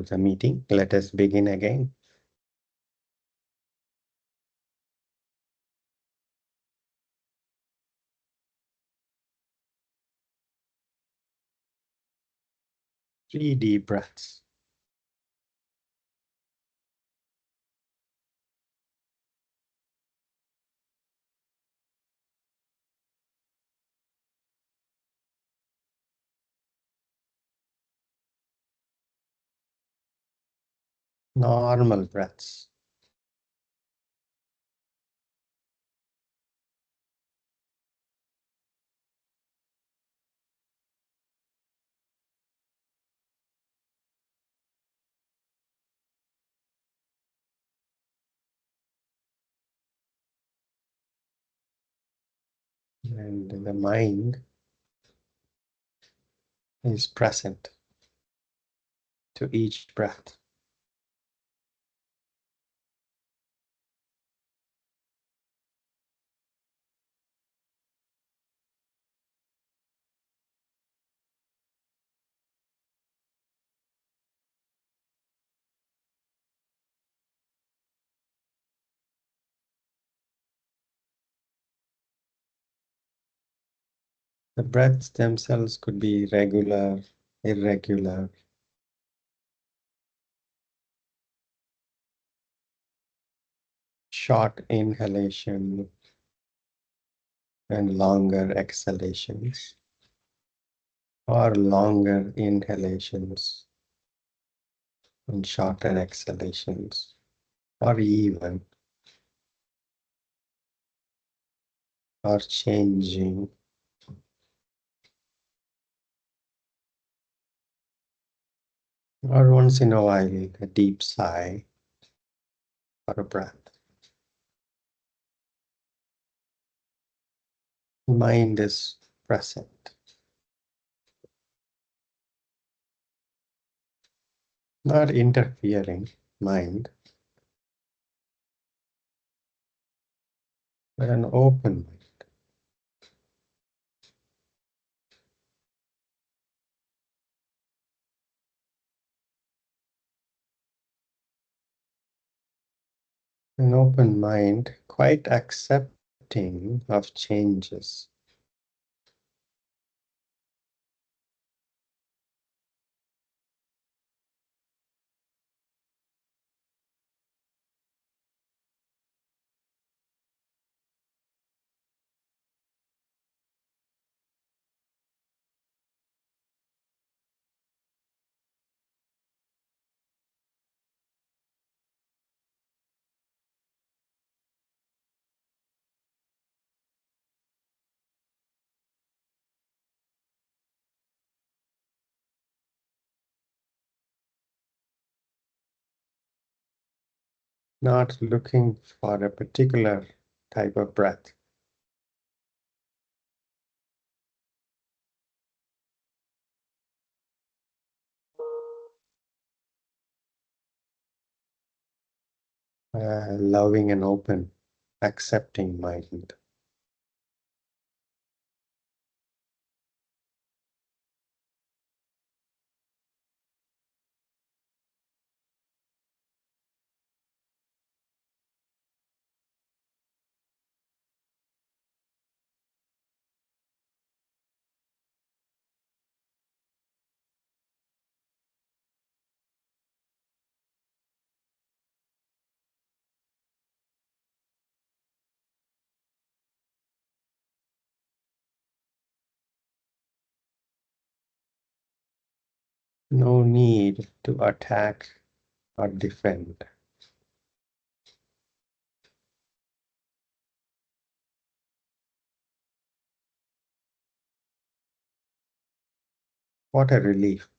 to the meeting. Let us begin again. Three deep breaths. Normal breaths. And the mind is present to each breath. The breaths themselves could be regular, irregular. Short inhalation and longer exhalations, or longer inhalations and shorter exhalations, or even, or changing. Or once in a while, a deep sigh or a breath. Mind is present, not interfering mind, but an open mind. An open mind, quite accepting of changes. Not looking for a particular type of breath. Loving and open, accepting mind. No need to attack or defend. What a relief.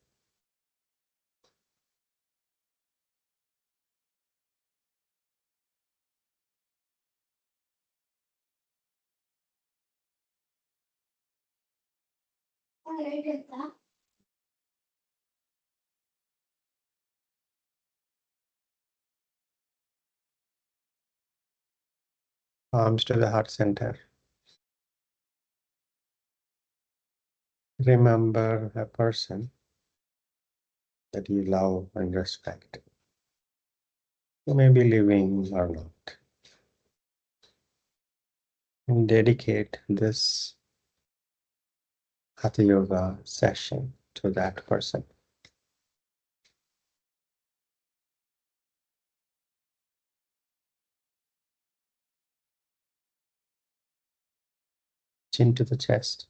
Arms to the heart center. Remember a person that you love and respect. You may be living or not. And dedicate this Hatha Yoga session to that person. Chin to the chest.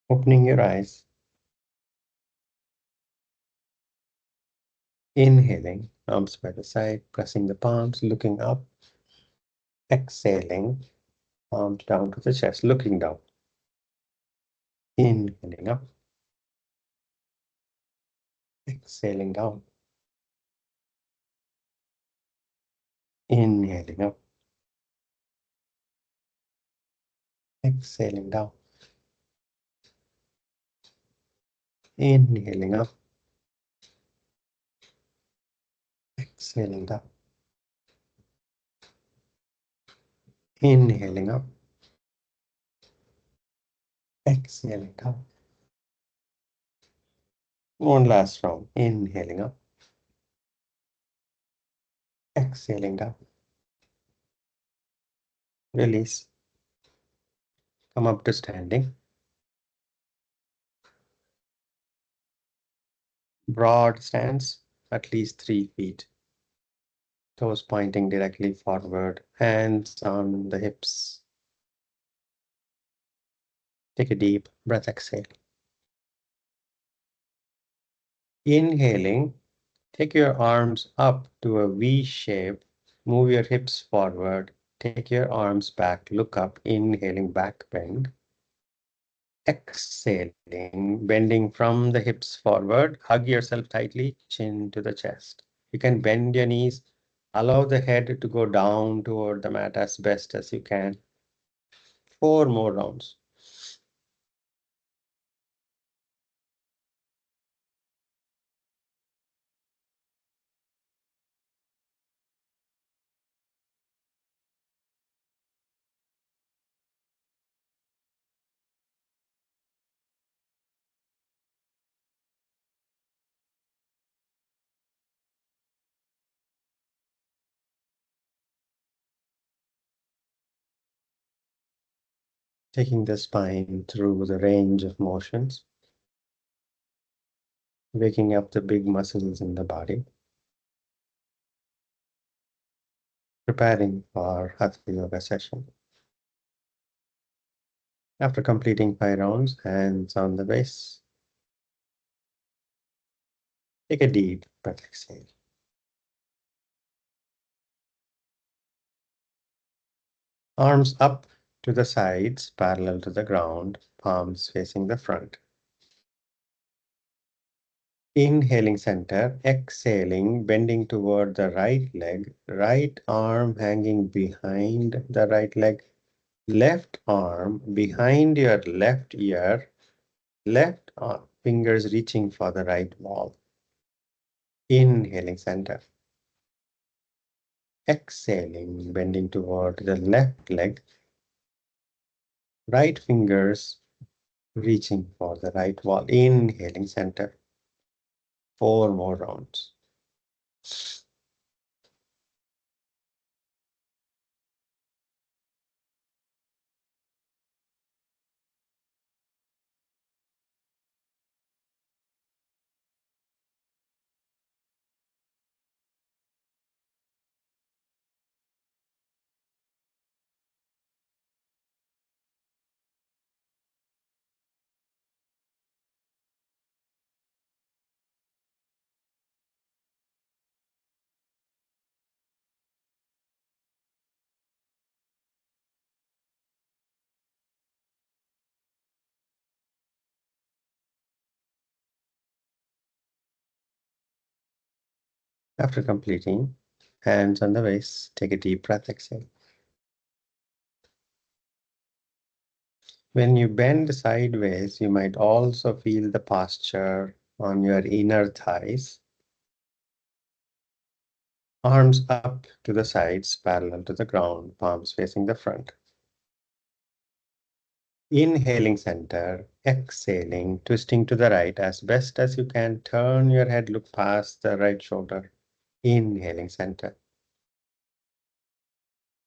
Opening your eyes. Inhaling, arms by the side, pressing the palms, looking up. Exhaling, arms down to the chest, looking down. Inhaling up. Exhaling down. Inhaling up. Exhaling down. Inhaling up. Exhaling down. Inhaling up. Exhaling down. One last round. Inhaling up. Exhaling down. Release. Come up to standing. Broad stance, at least 3 feet. Toes pointing directly forward. Hands on the hips. Take a deep breath, exhale. Inhaling, take your arms up to a V shape. Move your hips forward. Take your arms back. Look up. Inhaling, back bend. Exhaling, bending from the hips forward. Hug yourself tightly, chin to the chest. You can bend your knees. Allow the head to go down toward the mat as best as you can. 4 more rounds. Taking the spine through the range of motions. Waking up the big muscles in the body. Preparing for Hatha Yoga session. After completing 5 rounds, hands on the base. Take a deep breath, exhale. Arms up to the sides, parallel to the ground, palms facing the front. Inhaling center, exhaling, bending toward the right leg, right arm hanging behind the right leg, left arm behind your left ear, left arm, fingers reaching for the right wall. Inhaling center. Exhaling, bending toward the left leg, right fingers reaching for the right wall. Inhaling center. 4 more rounds. After completing, hands on the waist, take a deep breath, exhale. When you bend sideways, you might also feel the posture on your inner thighs. Arms up to the sides, parallel to the ground, palms facing the front. Inhaling center, Exhaling, twisting to the right as best as you can. Turn your head, look past the right shoulder. Inhaling center.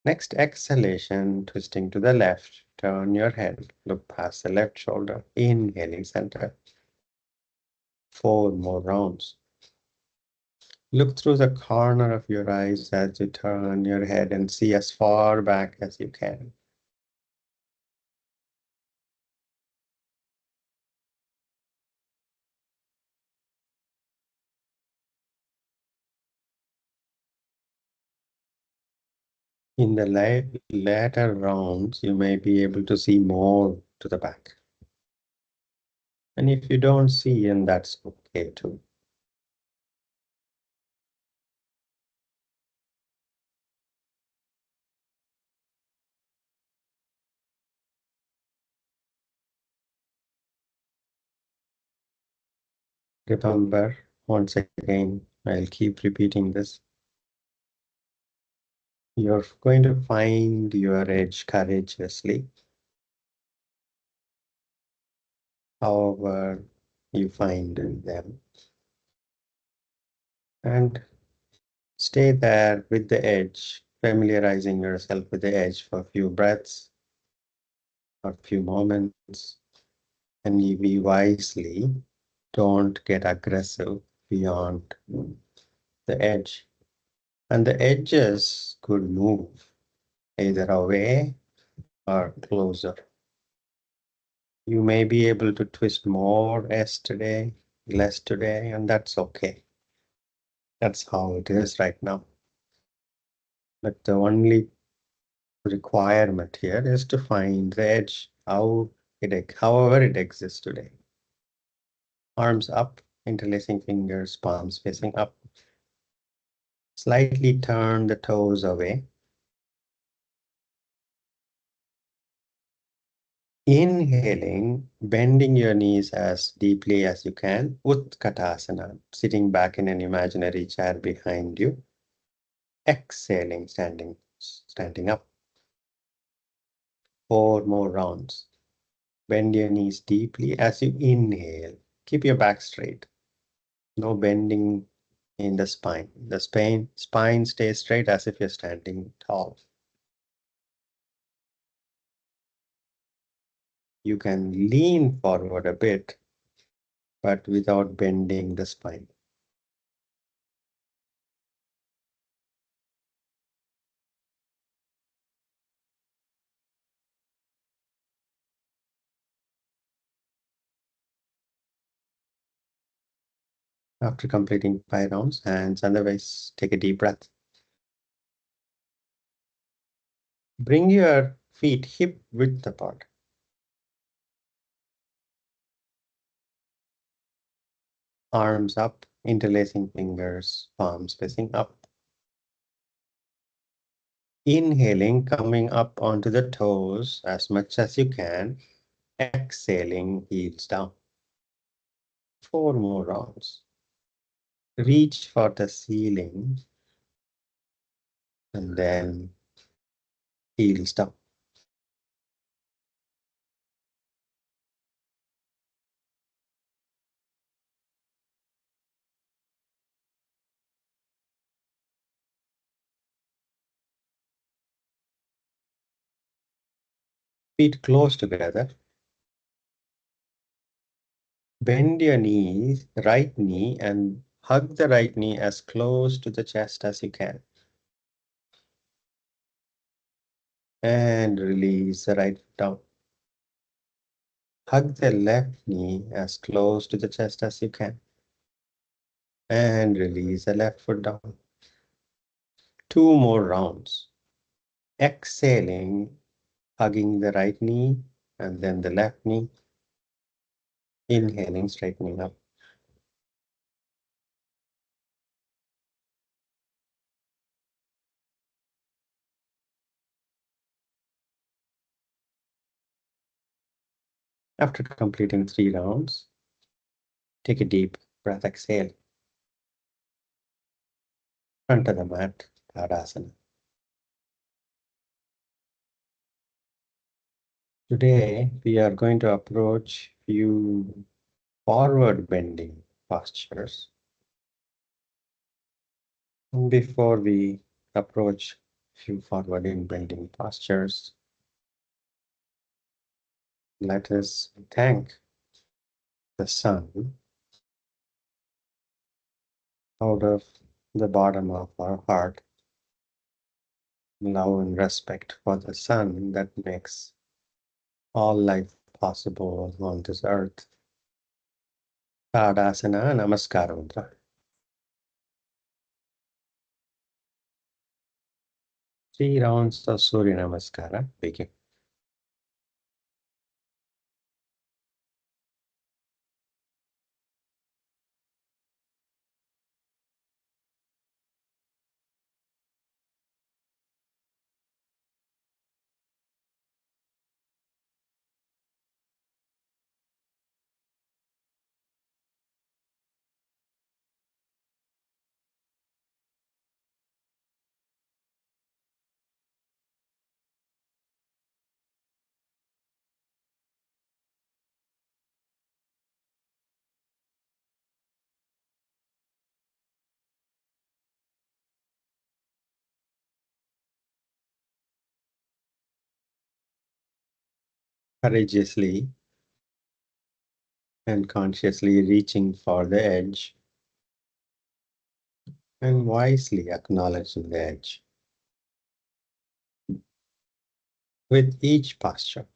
Next exhalation, twisting to the left. Turn your head, look past the left shoulder. Inhaling center. 4 more rounds. Look through the corner of your eyes as you turn your head and see as far back as you can. In the later rounds, you may be able to see more to the back. And if you don't see, and that's okay too. Remember, once again, I'll keep repeating this. You're going to find your edge courageously. However you find them. And stay there with the edge, familiarizing yourself with the edge for a few breaths or a few moments. And you be wisely, don't get aggressive beyond the edge. And the edges could move either away or closer. You may be able to twist more yesterday, less today, and that's okay. That's how it is right now. But the only requirement here is to find the edge, however it exists today. Arms up, interlacing fingers, palms facing up. Slightly turn the toes away. Inhaling, bending your knees as deeply as you can. Uttanasana, sitting back in an imaginary chair behind you. Exhaling, standing up. 4 more rounds. Bend your knees deeply as you inhale. Keep your back straight. No bending in the spine. The spine stays straight as if you're standing tall. You can lean forward a bit, but without bending the spine. After completing 5 rounds, hands on the waist, take a deep breath. Bring your feet hip width apart. Arms up, interlacing fingers, palms facing up. Inhaling, coming up onto the toes as much as you can. Exhaling, heels down. 4 more rounds. Reach for the ceiling and then heels down. Feet close together. Bend your knees, right knee, and hug the right knee as close to the chest as you can. And release the right foot down. Hug the left knee as close to the chest as you can. And release the left foot down. 2 more rounds. Exhaling, hugging the right knee and then the left knee. Inhaling, straightening up. After completing 3 rounds, take a deep breath, exhale. Front of the mat, Balasana. Today, we are going to approach few forward bending postures. Before we approach few forward bending postures, let us thank the sun out of the bottom of our heart. Love and respect for the sun that makes all life possible on this earth. Tadasana Namaskaram. 3 rounds of Surya Namaskara. Begin. Courageously and consciously reaching for the edge and wisely acknowledging the edge with each posture.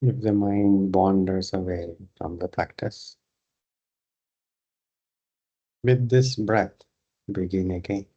If the mind wanders away from the practice, with this breath, begin again.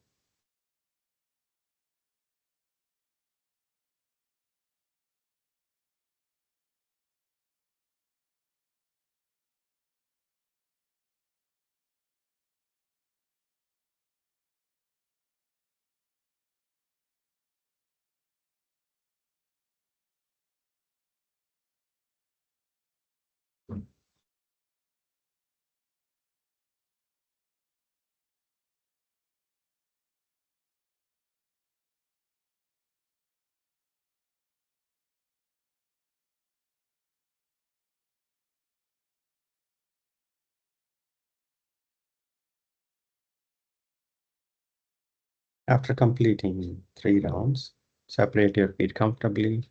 After completing 3 rounds, separate your feet comfortably,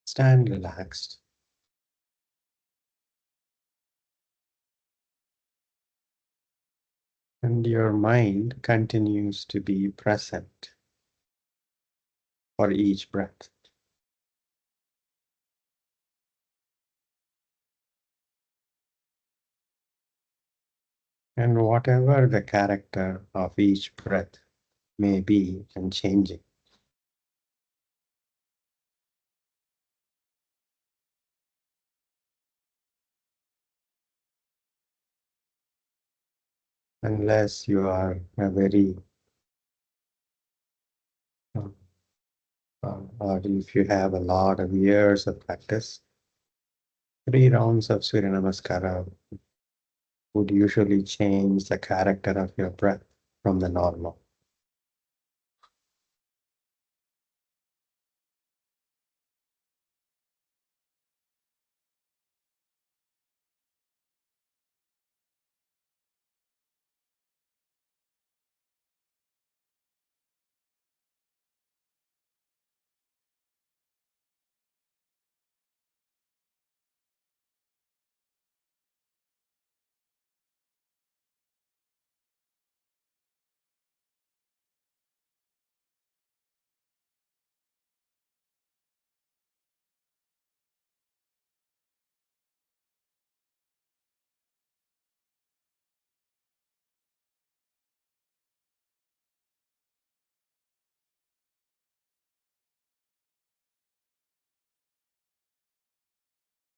stand relaxed, and your mind continues to be present for each breath. And whatever the character of each breath may be and changing. unless you are a very, uh, or if you have a lot of years of practice, 3 rounds of Surya Namaskara would usually change the character of your breath from the normal.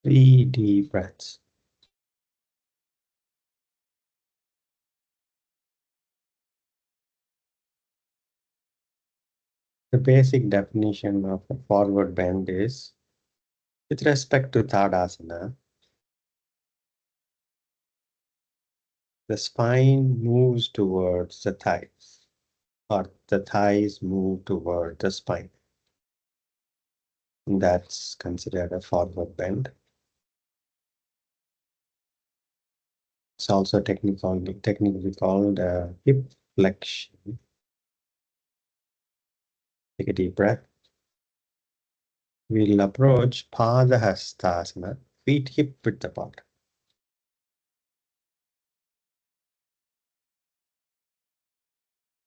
Three deep breaths. The basic definition of a forward bend is, with respect to Tadasana, the spine moves towards the thighs, or the thighs move toward the spine. And that's considered a forward bend. It's also technically called a hip flexion. Take a deep breath. We'll approach Padahastasana, feet hip width apart.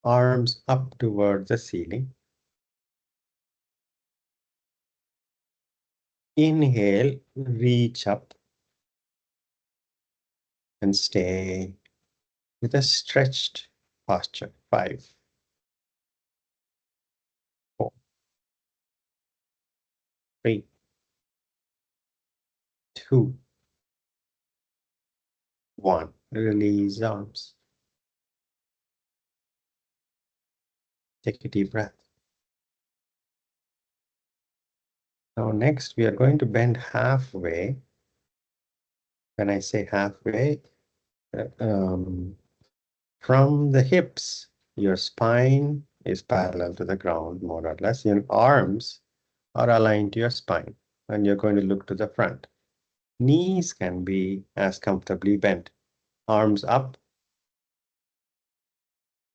Arms up toward the ceiling. Inhale, reach up and stay with a stretched posture. 5, 4, 3, 2, 1. Release arms. Take a deep breath. Now next we are going to bend halfway. When I say halfway, from the hips, your spine is parallel to the ground, more or less. Your arms are aligned to your spine, and you're going to look to the front. Knees can be as comfortably bent. Arms up,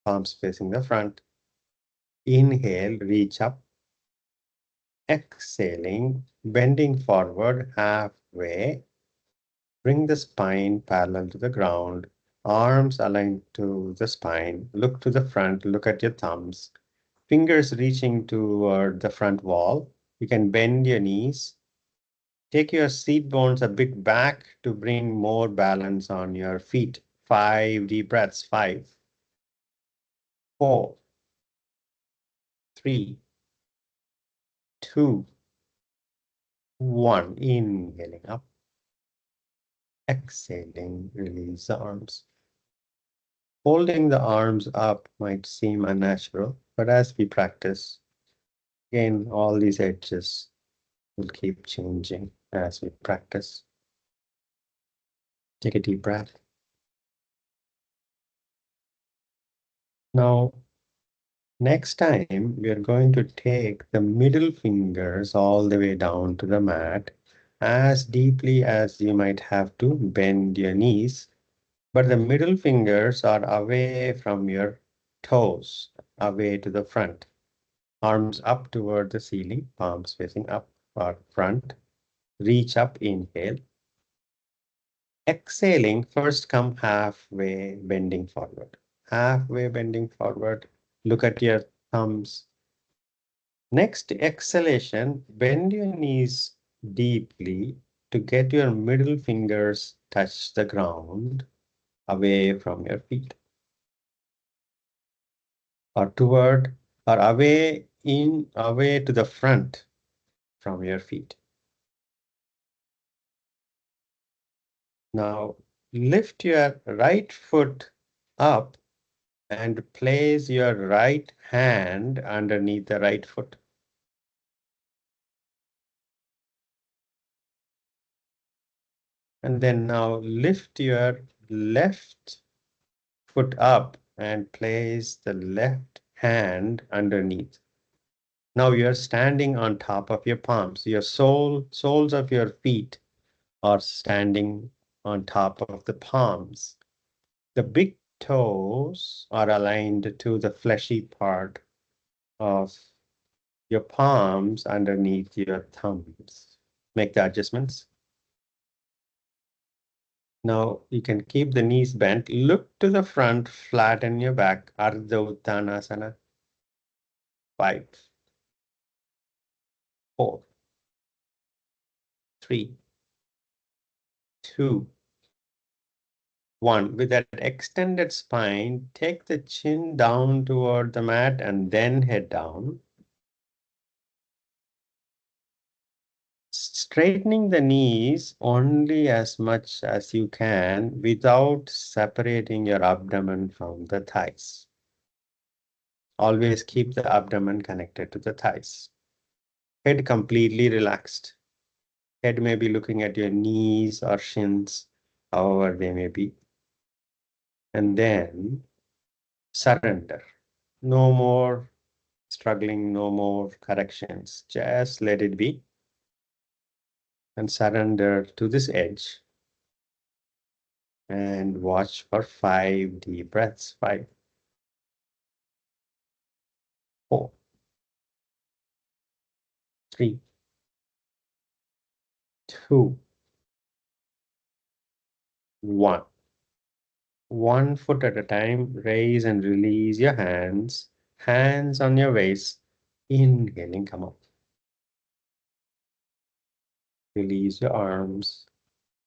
palms facing the front. Inhale, reach up. Exhaling, bending forward halfway. Bring the spine parallel to the ground. Arms aligned to the spine. Look to the front. Look at your thumbs. Fingers reaching toward the front wall. You can bend your knees. Take your seat bones a bit back to bring more balance on your feet. 5 deep breaths. 5, 4, 3, 2, 1. Inhaling up. Exhaling, release the arms. Holding the arms up might seem unnatural, but as we practice, again, all these edges will keep changing as we practice. Take a deep breath. Now, next time, we are going to take the middle fingers all the way down to the mat, as deeply as you might have to bend your knees. But the middle fingers are away from your toes, away to the front. Arms up toward the ceiling, palms facing up or front. Reach up, inhale. Exhaling, first come halfway, bending forward. Halfway bending forward. Look at your thumbs. Next exhalation, bend your knees deeply to get your middle fingers touch the ground away from your feet. Or toward or away to the front from your feet. Now lift your right foot up and place your right hand underneath the right foot. And then now lift your left foot up and place the left hand underneath. Now you're standing on top of your palms. Your soles of your feet are standing on top of the palms. The big toes are aligned to the fleshy part of your palms underneath your thumbs. Make the adjustments. Now you can keep the knees bent. Look to the front, flatten your back. Ardha Uttanasana. 5, 4, 3, 2, 1. With that extended spine, take the chin down toward the mat and then head down. Straightening the knees only as much as you can without separating your abdomen from the thighs. Always keep the abdomen connected to the thighs. Head completely relaxed. Head may be looking at your knees or shins, however they may be. And then surrender. No more struggling, no more corrections. Just let it be. And surrender to this edge. And watch for 5 deep breaths. 5, 4, 3, 2, 1. One foot at a time, raise and release your hands. Hands on your waist. Inhaling, come up. Release your arms.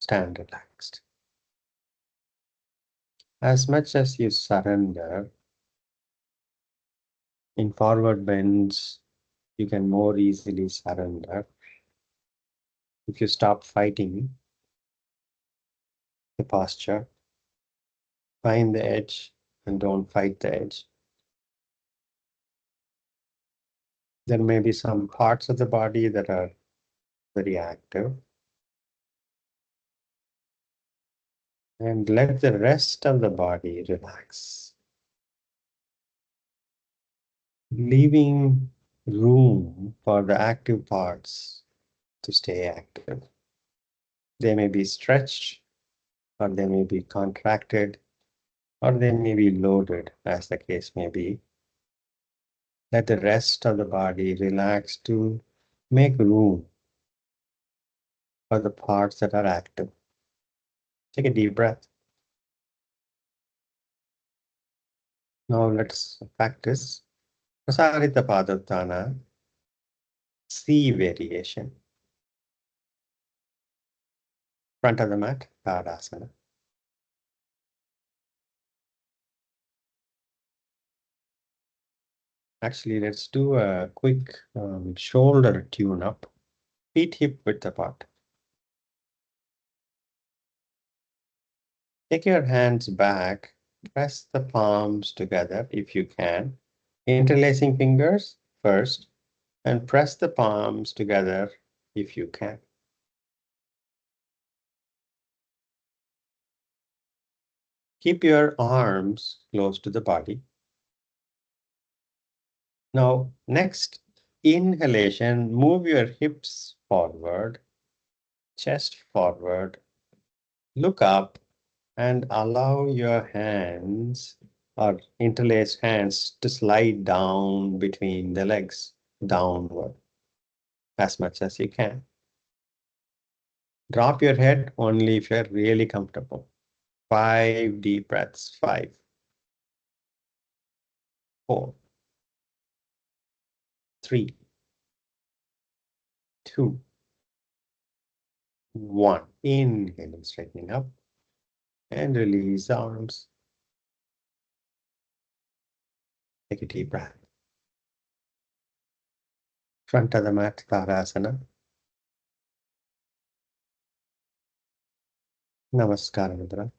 Stand relaxed. As much as you surrender, in forward bends, you can more easily surrender. If you stop fighting the posture, find the edge and don't fight the edge. There may be some parts of the body that are very active. And let the rest of the body relax. Leaving room for the active parts to stay active. They may be stretched, or they may be contracted, or they may be loaded, as the case may be. Let the rest of the body relax to make room for the parts that are active. Take a deep breath. Now let's practice Prasarita Padha, C variation. Front of the mat, Balasana. Actually, let's do a quick shoulder tune up. Feet hip width apart. Take your hands back. Press the palms together if you can. Interlacing fingers first and press the palms together if you can. Keep your arms close to the body. Now, next inhalation, move your hips forward, chest forward, look up, and allow your hands or interlaced hands to slide down between the legs, downward, as much as you can. Drop your head only if you're really comfortable. 5 deep breaths. 5, 4, 3, 2, 1. Inhaling, straightening up, and release the arms. Take a deep breath. Front of the mat, Balasana. Namaskar, Mudra.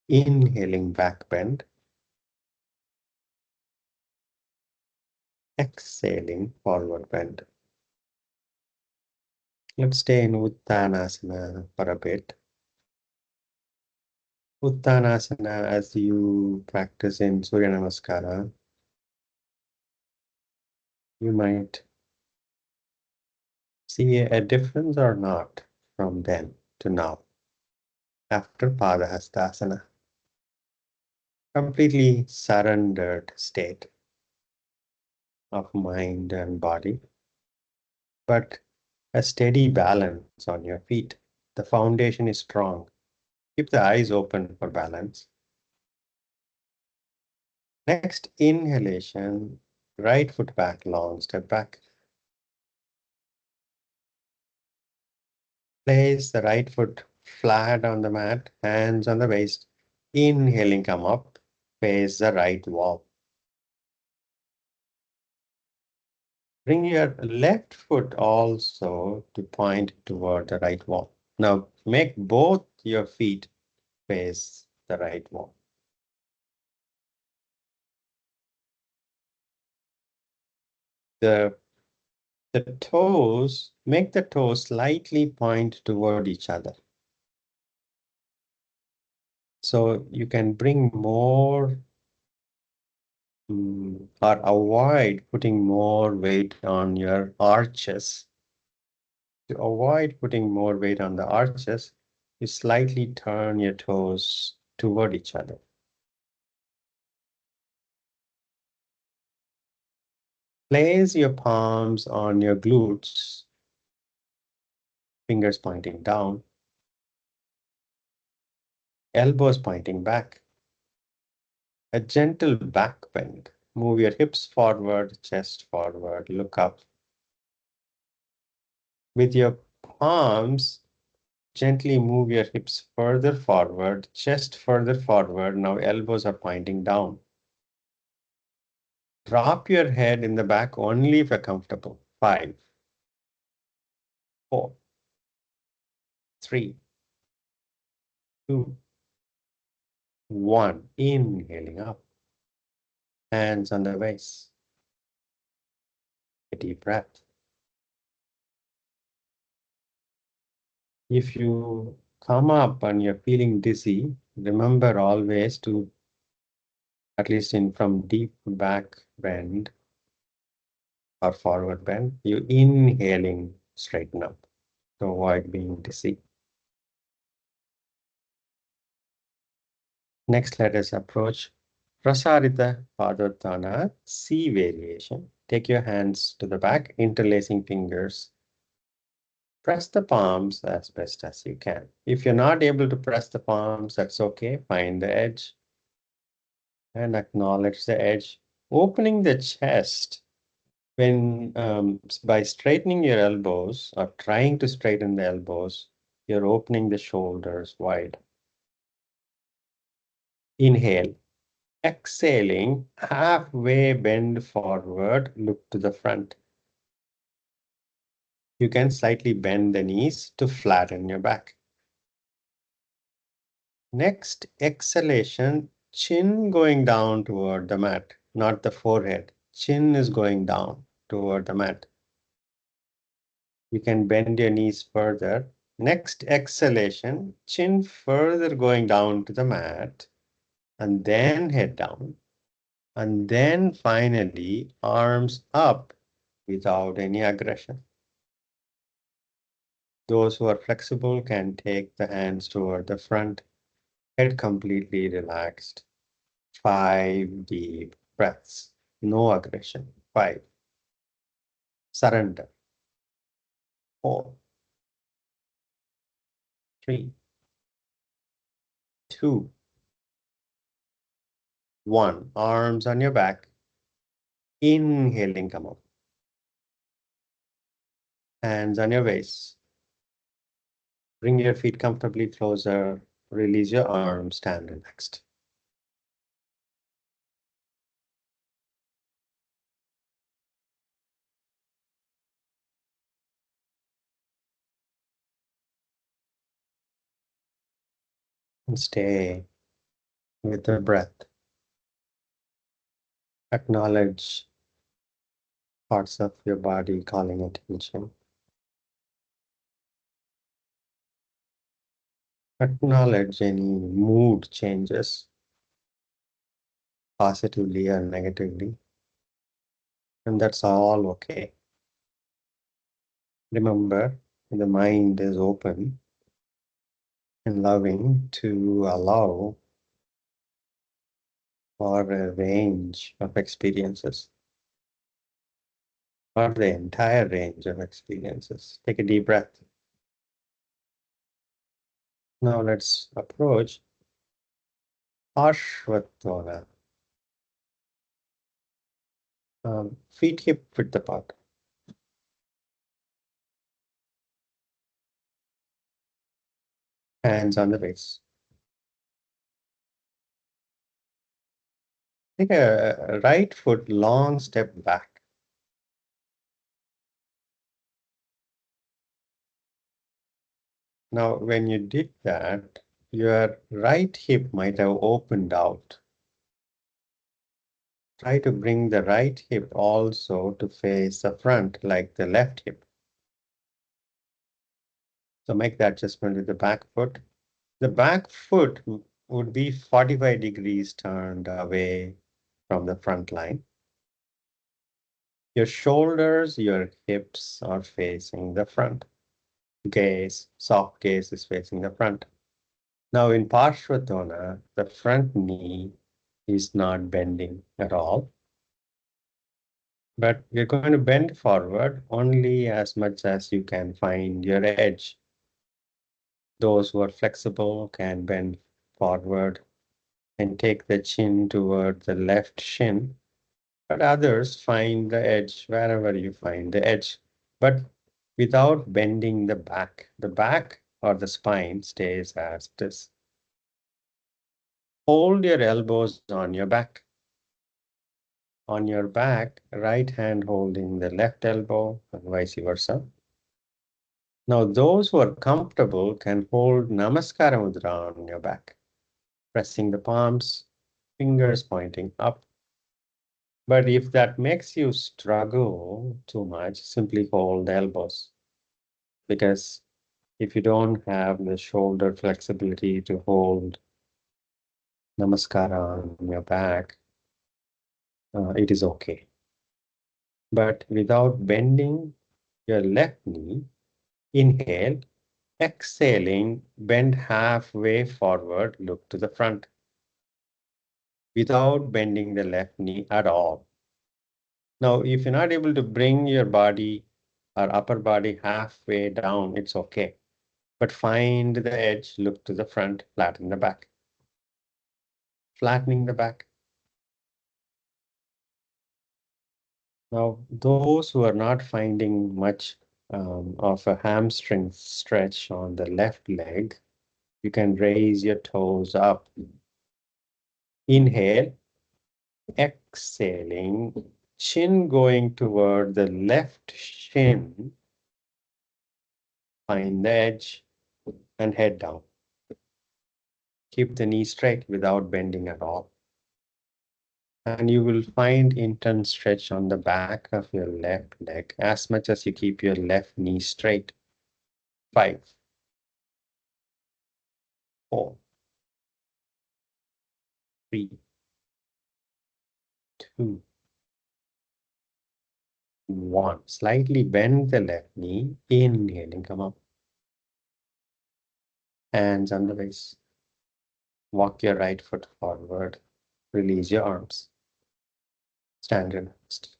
Inhaling, back bend. Exhaling, forward bend. Let's stay in Uttanasana for a bit. Uttanasana, as you practice in Surya Namaskara, you might see a difference or not from then to now. After Padahastasana, completely surrendered state of mind and body, but a steady balance on your feet. The foundation is strong. Keep the eyes open for balance. Next inhalation, right foot back, long step back. Place the right foot flat on the mat, hands on the waist. Inhaling, come up, face the right wall. Bring your left foot also to point toward the right wall. Now make both your feet face the right wall. The, the toes, make the toes slightly point toward each other. So you can bring more or avoid putting more weight on your arches. To avoid putting more weight on the arches, you slightly turn your toes toward each other. Place your palms on your glutes, fingers pointing down, elbows pointing back. A gentle back bend. Move your hips forward, chest forward, look up. With your palms, gently move your hips further forward, chest further forward. Now elbows are pointing down. Drop your head in the back only if you're comfortable. 5, 4, 3, 2, 1. Inhaling up. Hands on the waist. A deep breath. If you come up and you're feeling dizzy, remember always to, at least in from deep back bend or forward bend, you inhaling, straighten up to avoid being dizzy. Next, let us approach Prasarita Padha, C variation. Take your hands to the back, interlacing fingers. Press the palms as best as you can. If you're not able to press the palms, that's okay. Find the edge and acknowledge the edge. Opening the chest when by straightening your elbows or trying to straighten the elbows, you're opening the shoulders wide. Inhale. Exhaling, halfway bend forward, look to the front. You can slightly bend the knees to flatten your back. Next, exhalation, chin going down toward the mat, not the forehead. Chin is going down toward the mat. You can bend your knees further. Next exhalation, chin further going down to the mat, and then head down. And then finally, arms up without any aggression. Those who are flexible can take the hands toward the front, head completely relaxed. 5 deep breaths, no aggression. 5, surrender. 4, 3, 2, 1. Arms on your back. Inhaling, come up. Hands on your waist. Bring your feet comfortably closer. Release your arms, stand relaxed. And stay with the breath. Acknowledge parts of your body calling attention. Acknowledge any mood changes, positively or negatively, and that's all okay. Remember, the mind is open and loving to allow for a range of experiences, or the entire range of experiences. Take a deep breath. Now let's approach Parsvottanasana. Feet hip width apart. Hands on the waist. Take a right foot long step back. Now, when you did that, your right hip might have opened out. Try to bring the right hip also to face the front like the left hip. So make the adjustment with the back foot. The back foot would be 45 degrees turned away from the front line. Your shoulders, your hips are facing the front. Gaze, soft gaze is facing the front. Now in Parsvottanasana, the front knee is not bending at all. But you're going to bend forward only as much as you can find your edge. Those who are flexible can bend forward and take the chin toward the left shin. But others find the edge wherever you find the edge. But without bending the back or the spine stays as it is. Hold your elbows on your back. On your back, right hand holding the left elbow and vice versa. Now, those who are comfortable can hold Namaskara Mudra on your back, pressing the palms, fingers pointing up. But if that makes you struggle too much, simply hold the elbows. Because if you don't have the shoulder flexibility to hold Namaskara on your back, it is okay. But without bending your left knee, inhale, exhaling, bend halfway forward, look to the front. Without bending the left knee at all. Now, if you're not able to bring your body or upper body halfway down, it's okay. But find the edge, look to the front, flatten the back. Flattening the back. Now, those who are not finding much of a hamstring stretch on the left leg, you can raise your toes up. Inhale, exhaling, chin going toward the left shin. Find the edge and head down. Keep the knee straight without bending at all. And you will find intense stretch on the back of your left leg as much as you keep your left knee straight. 5, 4, 3, 2, 1. Slightly bend the left knee, inhaling, come up. Hands on the waist. Walk your right foot forward. Release your arms. Stand relaxed.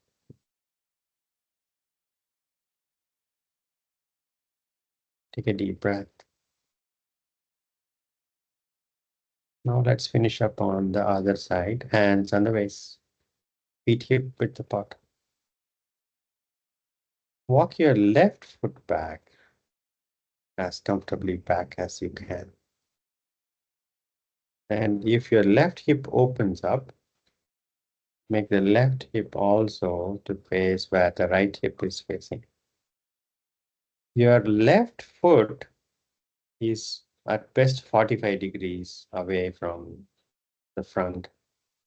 Take a deep breath. Now let's finish up on the other side. Hands on the waist. Feet hip width apart. Walk your left foot back as comfortably back as you can. And if your left hip opens up, make the left hip also to face where the right hip is facing. Your left foot is at best 45 degrees away from the front,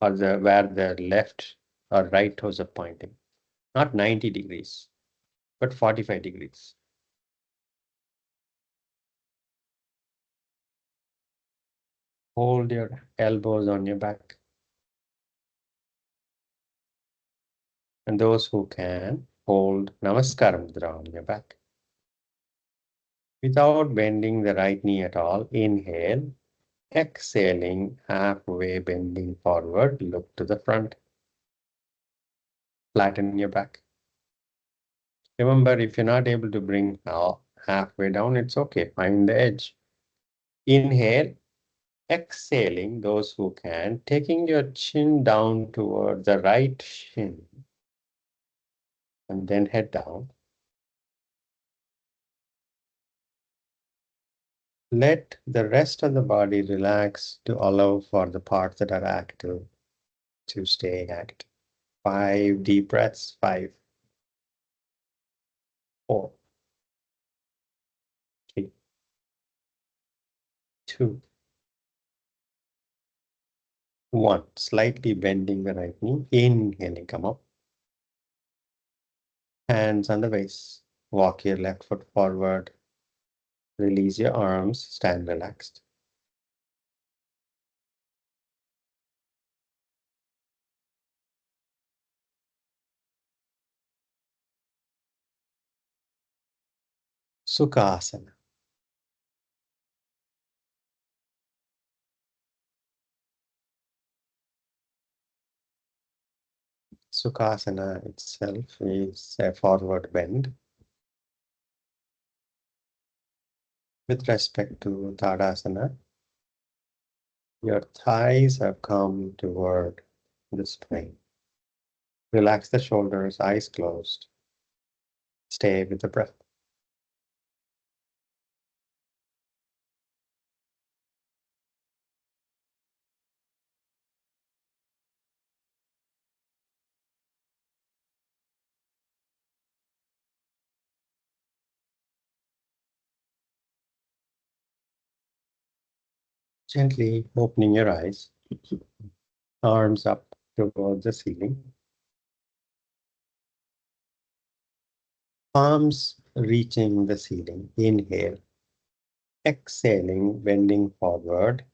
or where the left or right toes are pointing. Not 90 degrees, but 45 degrees. Hold your elbows on your back. And those who can, hold Namaskar Mudra on your back. Without bending the right knee at all, inhale. Exhaling, halfway bending forward, look to the front. Flatten your back. Remember, if you're not able to bring halfway down, it's okay. Find the edge. Inhale. Exhaling, those who can, taking your chin down toward the right shin. And then head down. Let the rest of the body relax to allow for the parts that are active to stay active. 5 deep breaths. 5, 4, 3, 2, 1. Slightly bending the right knee. Inhaling, come up. Hands on the waist. Walk your left foot forward. Release your arms. Stand relaxed. Sukhasana. Sukhasana itself is a forward bend. With respect to Tadasana, your thighs have come toward the spine. Relax the shoulders, eyes closed. Stay with the breath. Gently opening your eyes, arms up towards the ceiling. Palms reaching the ceiling. Inhale. Exhaling, bending forward.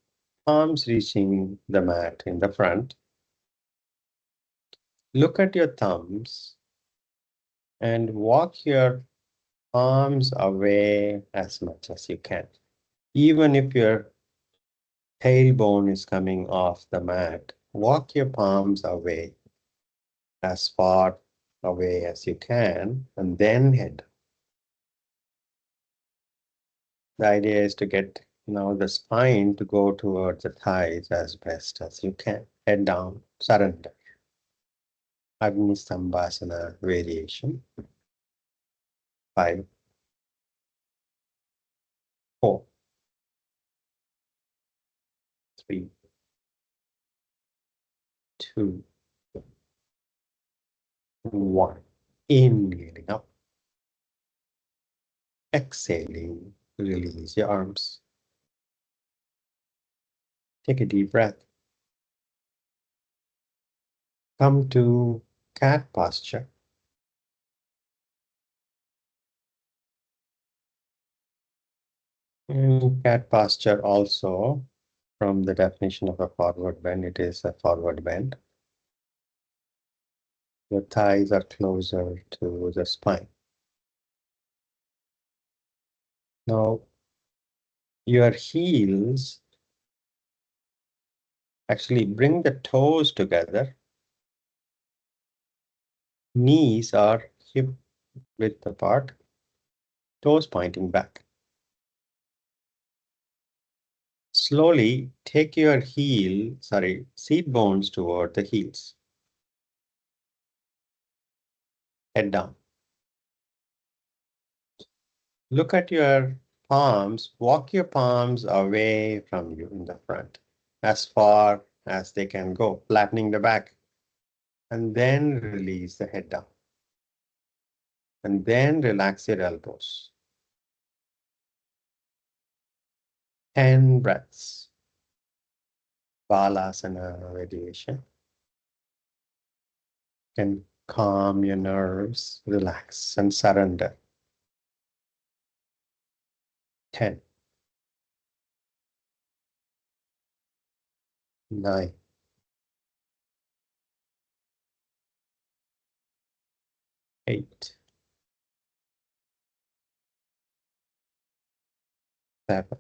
Palms reaching the mat in the front. Look at your thumbs and walk your arms away as much as you can. Even if your tailbone is coming off the mat, walk your palms away as far away as you can, and then head. The idea is to get now the spine to go towards the thighs as best as you can. Head down, surrender. Agni Stambhasana variation. 5, 4, 3, 2, 1. Inhaling up. Exhaling, release your arms. Take a deep breath. Come to cat posture. In cat posture also, from the definition of a forward bend, it is a forward bend. Your thighs are closer to the spine. Now, your heels, actually bring the toes together. Knees are hip width apart, toes pointing back. Slowly take your seat bones toward the heels. Head down. Look at your palms. Walk your palms away from you in the front, as far as they can go, flattening the back. And then release the head down. And then relax your elbows. 10 breaths. Balasana variation can calm your nerves, relax, and surrender. 10, 9, 8, 7,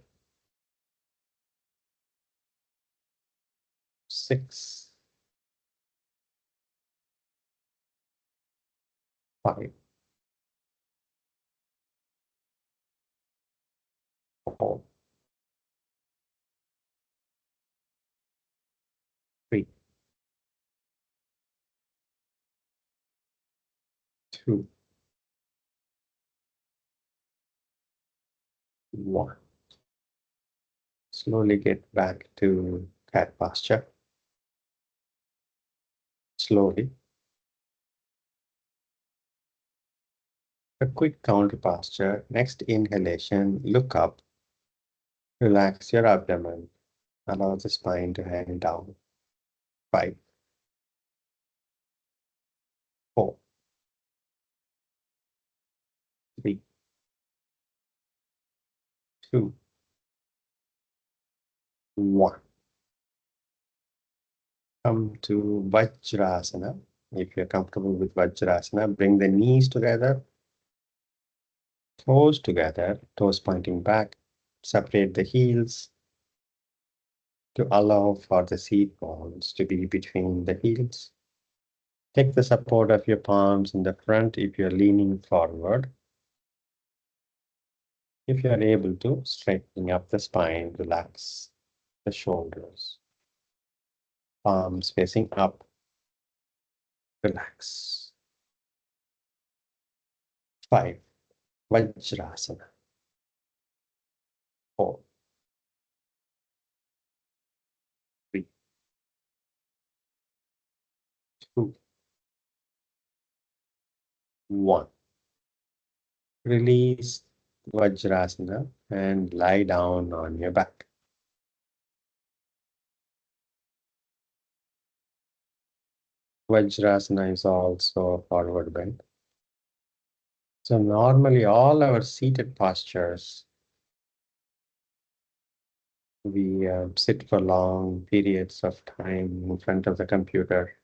6, 5, 4, 3, 2, 1. Slowly get back to cat posture. Slowly. A quick counter posture. Next inhalation, look up. Relax your abdomen. Allow the spine to hang down. 5, 4, 3, 2, 1. Come to Vajrasana. If you're comfortable with Vajrasana, bring the knees together, toes together, toes pointing back. Separate the heels to allow for the seat bones to be between the heels. Take the support of your palms in the front if you're leaning forward. If you're able to, straightening up the spine, relax the shoulders. Palms facing up, relax. 5, Vajrasana. 4, 3, 2, 1. Release Vajrasana and lie down on your back. Vajrasana is also forward bend. So normally all our seated postures, we sit for long periods of time in front of the computer.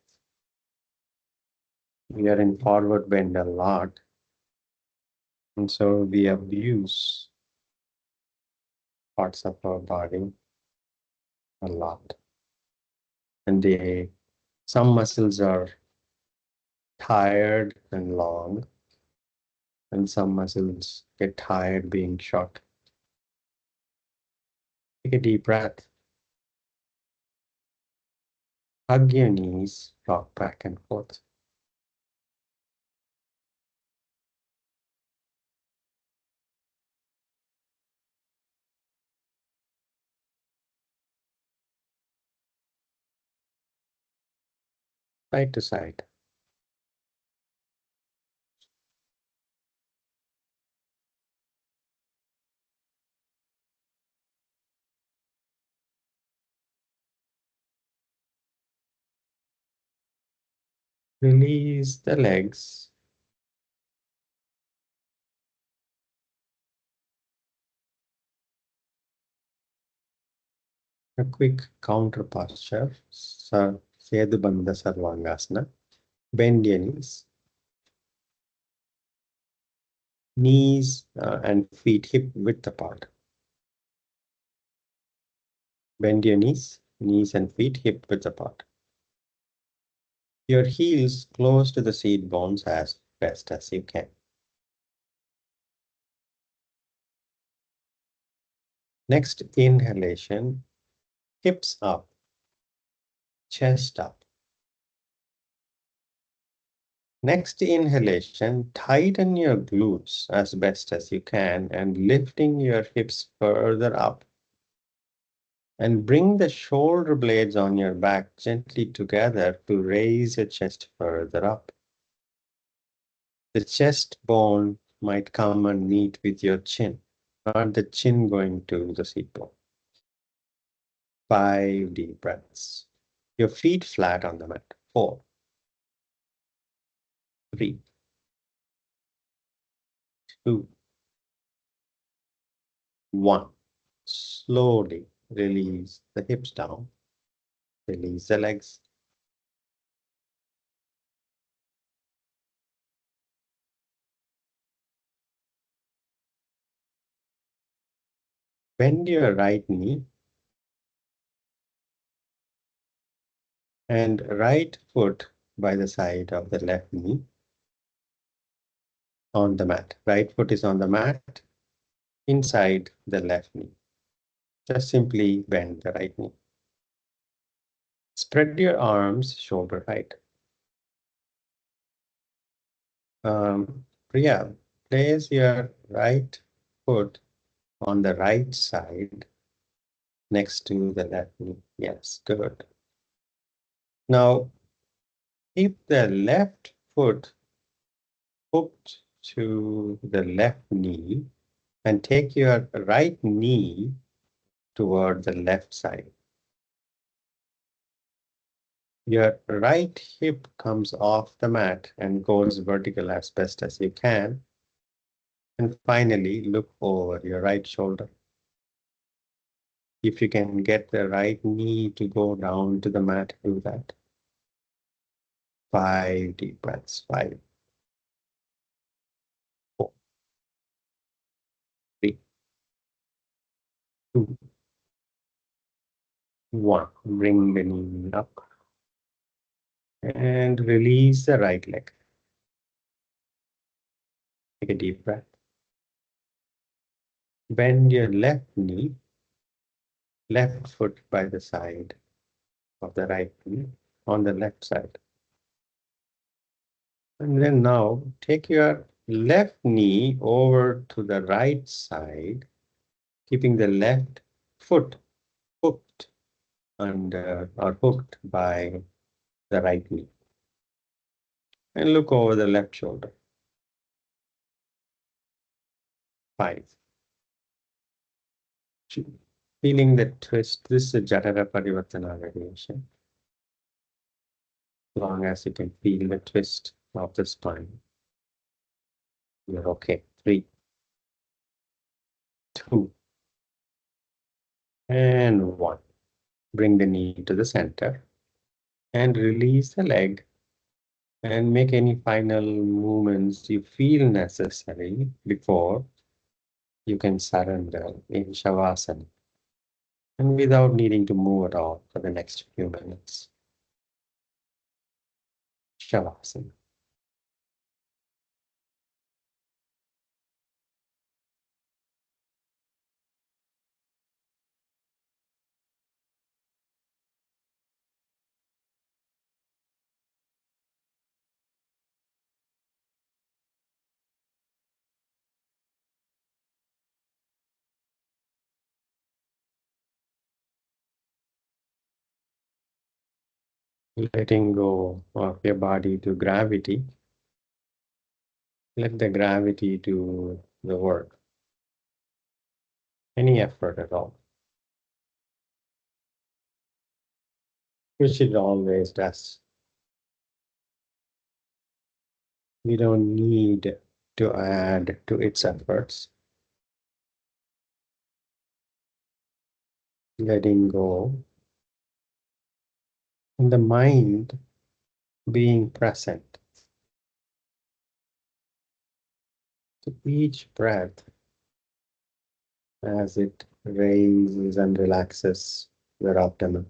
We are in forward bend a lot. And so we abuse parts of our body a lot. And some muscles are tired and long, and some muscles get tired being short. Take a deep breath. Hug your knees, rock back and forth. Side to side. Release the legs. A quick counter posture. Sedu Bandha Sarvangasana. Bend your knees. Knees and feet hip width apart. Bend your knees and feet hip width apart. Your heels close to the seat bones as best as you can. Next inhalation, hips up, chest up. Next inhalation, tighten your glutes as best as you can and lifting your hips further up. And bring the shoulder blades on your back gently together to raise your chest further up. The chest bone might come and meet with your chin, not the chin going to the seat bone. 5 deep breaths. Your feet flat on the mat. 4, 3, 2, 1. Slowly release the hips down. Release the legs. Bend your right knee and right foot by the side of the left knee on the mat. Right foot is on the mat inside the left knee. Just simply bend the right knee. Spread your arms shoulder height. Priya, place your right foot on the right side next to the left knee. Yes, good. Now, keep the left foot hooked to the left knee and take your right knee toward the left side. Your right hip comes off the mat and goes vertical as best as you can. And finally, look over your right shoulder. If you can get the right knee to go down to the mat, do that. 5 deep breaths. 5, 4, 3, 2, 1. Bring the knee up and release the right leg. Take a deep breath. Bend your left knee, left foot by the side of the right knee on the left side. And then now take your left knee over to the right side, keeping the left foot hooked under or hooked by the right knee. And look over the left shoulder. 5. Feeling the twist. This is a Jatara Parivartana variation. As long as you can feel the twist of the spine, you're okay. 3, 2, and 1. Bring the knee to the center and release the leg and make any final movements you feel necessary before you can surrender in Shavasana and without needing to move at all for the next few minutes. Shavasana. Letting go of your body to gravity. Let the gravity do the work. Any effort at all, which it always does. We don't need to add to its efforts. Letting go. And the mind being present to each breath as it raises and relaxes your abdomen.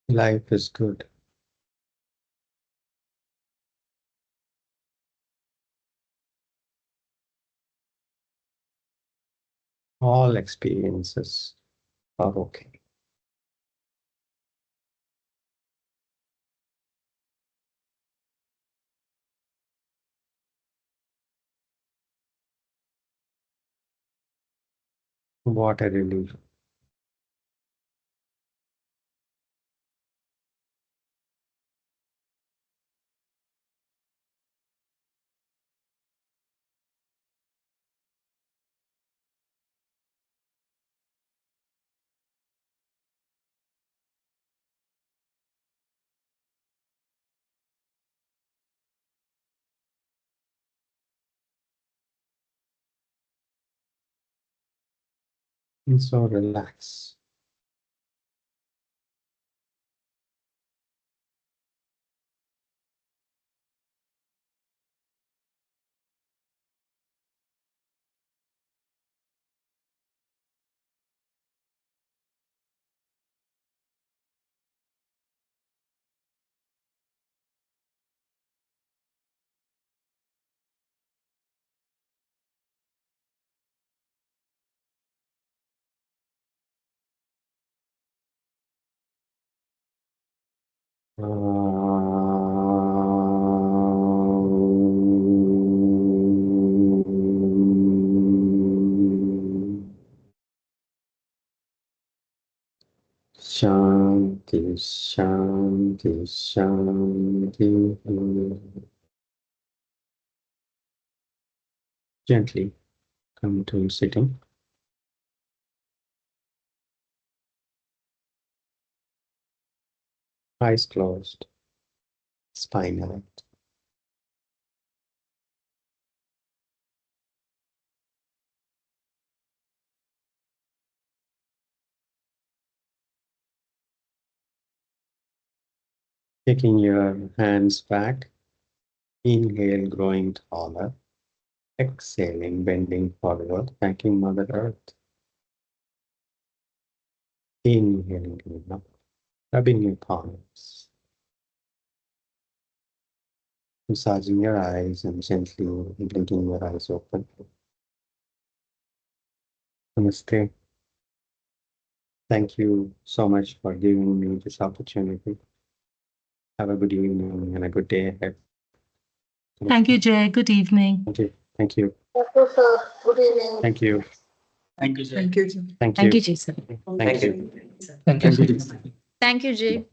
Life is good. All experiences are okay. What a relief. And so relax. Shanti, Shanti, Shanti. Gently come to sitting. Eyes closed, spine out. Taking your hands back, inhale, growing taller. Exhaling, bending forward, thanking Mother Earth. Inhaling, up, rubbing your palms, massaging your eyes and gently blinking your eyes open. Namaste. Thank you so much for giving me this opportunity. Have a good evening and a good day ahead. Thank you, Jay. Good evening. Thank you. Thank you. Thank you, sir. Good evening. Thank you. Thank you, sir. Thank you, Jay. Thank Thank you. you, Jason. Thank you. Thank you, sir. Thank you, Jay.